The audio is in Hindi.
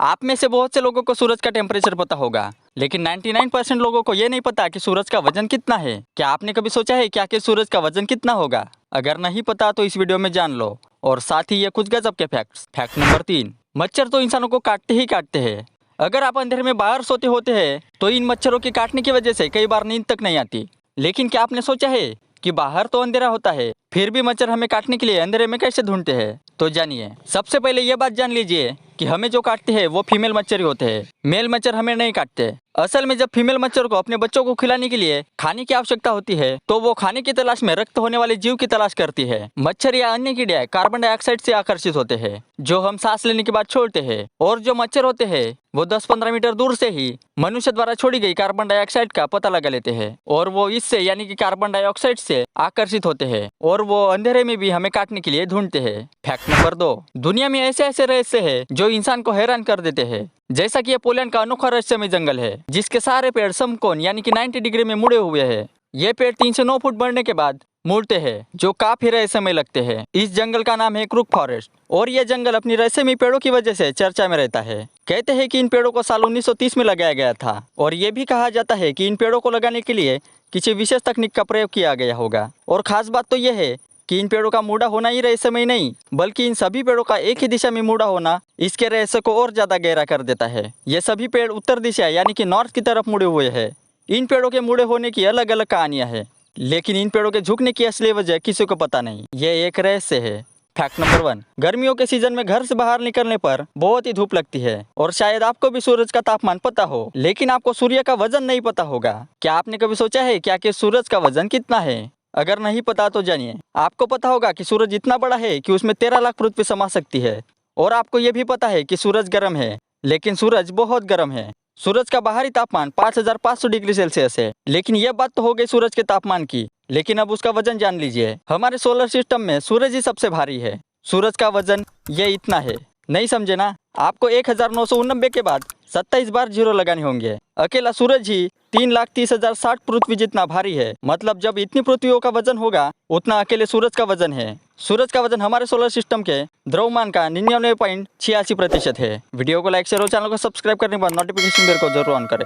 आप में से बहुत से लोगों को सूरज का टेम्परेचर पता होगा, लेकिन 99% लोगों को ये नहीं पता कि सूरज का वजन कितना है। क्या आपने कभी सोचा है कि आखिर सूरज का वजन कितना होगा? अगर नहीं पता तो इस वीडियो में जान लो। और साथ ही ये कुछ गजब के फैक्ट्स। फैक्ट नंबर 3, मच्छर तो इंसानों को काटते ही काटते हैं। अगर आप अंधेरे में बाहर सोते होते हैं तो इन मच्छरों के काटने की वजह से कई बार नींद तक नहीं आती। लेकिन क्या आपने सोचा है कि बाहर तो अंधेरा होता है, फिर भी मच्छर हमें काटने के लिए अंधेरे में कैसे ढूंढते हैं? तो जानिए। सबसे पहले ये बात जान लीजिए कि हमें जो काटते हैं वो फीमेल मच्छर ही होते हैं। मेल मच्छर हमें नहीं काटते। असल में जब फीमेल मच्छर को अपने बच्चों को खिलाने के लिए खाने की आवश्यकता होती है तो वो खाने की तलाश में रक्त होने वाले जीव की तलाश करती है। मच्छर या अन्य कीड़े कार्बन डाइऑक्साइड से आकर्षित होते हैं जो हम सांस लेने के बाद छोड़ते हैं। और जो मच्छर होते हैं वो 10-15 मीटर दूर से ही मनुष्य द्वारा छोड़ी गई कार्बन डाइऑक्साइड का पता लगा लेते हैं और वो इससे यानी कि कार्बन डाइऑक्साइड से आकर्षित होते हैं और वो अंधेरे में भी हमें काटने के लिए ढूंढते हैं। फैक्ट नंबर 2, दुनिया में ऐसे ऐसे रहस्य हैं जो इंसान को हैरान कर देते हैं। जैसा कि ये पोलैंड का अनोखा रहस्यमय जंगल है जिसके सारे पेड़ समकोण यानी कि 90 डिग्री में मुड़े हुए हैं। ये पेड़ 3 से 9 फुट बढ़ने के बाद मुड़ते हैं जो काफी रहस्यमय लगते हैं। इस जंगल का नाम है क्रूक फॉरेस्ट और यह जंगल अपनी रहस्यमय पेड़ों की वजह से चर्चा में रहता है। कहते हैं कि इन पेड़ों को साल 1930 में लगाया गया था और ये भी कहा जाता है कि इन पेड़ों को लगाने के लिए किसी विशेष तकनीक का प्रयोग किया गया होगा। और खास बात तो यह है कि इन पेड़ों का मुड़ा होना ही रहस्यमय नहीं बल्कि इन सभी पेड़ों का एक ही दिशा में मुड़ा होना इसके रहस्य को और ज्यादा गहरा कर देता है। ये सभी पेड़ उत्तर दिशा यानी कि नॉर्थ की तरफ मुड़े हुए हैं। इन पेड़ों के मुड़े होने की अलग अलग कहानियां हैं, लेकिन इन पेड़ों के झुकने की असली वजह किसी को पता नहीं। ये एक रहस्य है। फैक्ट नंबर 1, गर्मियों के सीजन में घर से बाहर निकलने पर बहुत ही धूप लगती है और शायद आपको भी सूरज का तापमान पता हो, लेकिन आपको सूर्य का वजन नहीं पता होगा। क्या आपने कभी सोचा है क्या कि सूरज का वजन कितना है? अगर नहीं पता तो जानिए। आपको पता होगा कि सूरज इतना बड़ा है कि उसमें 13 लाख पृथ्वी समा सकती है। और आपको यह भी पता है कि सूरज गर्म है, लेकिन सूरज बहुत गर्म है। सूरज का बाहरी तापमान 5500 डिग्री सेल्सियस है। लेकिन यह बात तो हो गई सूरज के तापमान की, लेकिन अब उसका वजन जान लीजिए। हमारे सोलर सिस्टम में सूरज ही सबसे भारी है। सूरज का वजन ये इतना है। नहीं समझे ना? आपको 1989 के बाद 27 बार जीरो लगाने होंगे। अकेला सूरज ही 3,30,060 पृथ्वी जितना भारी है। मतलब जब इतनी पृथ्वियों का वजन होगा उतना अकेले सूरज का वजन है। सूरज का वजन हमारे सोलर सिस्टम के द्रव्यमान का 99.86% है। वीडियो को लाइक शेयर और चैनल को सब्सक्राइब करने के बाद नोटिफिकेशन बेल को जरूर ऑन करें।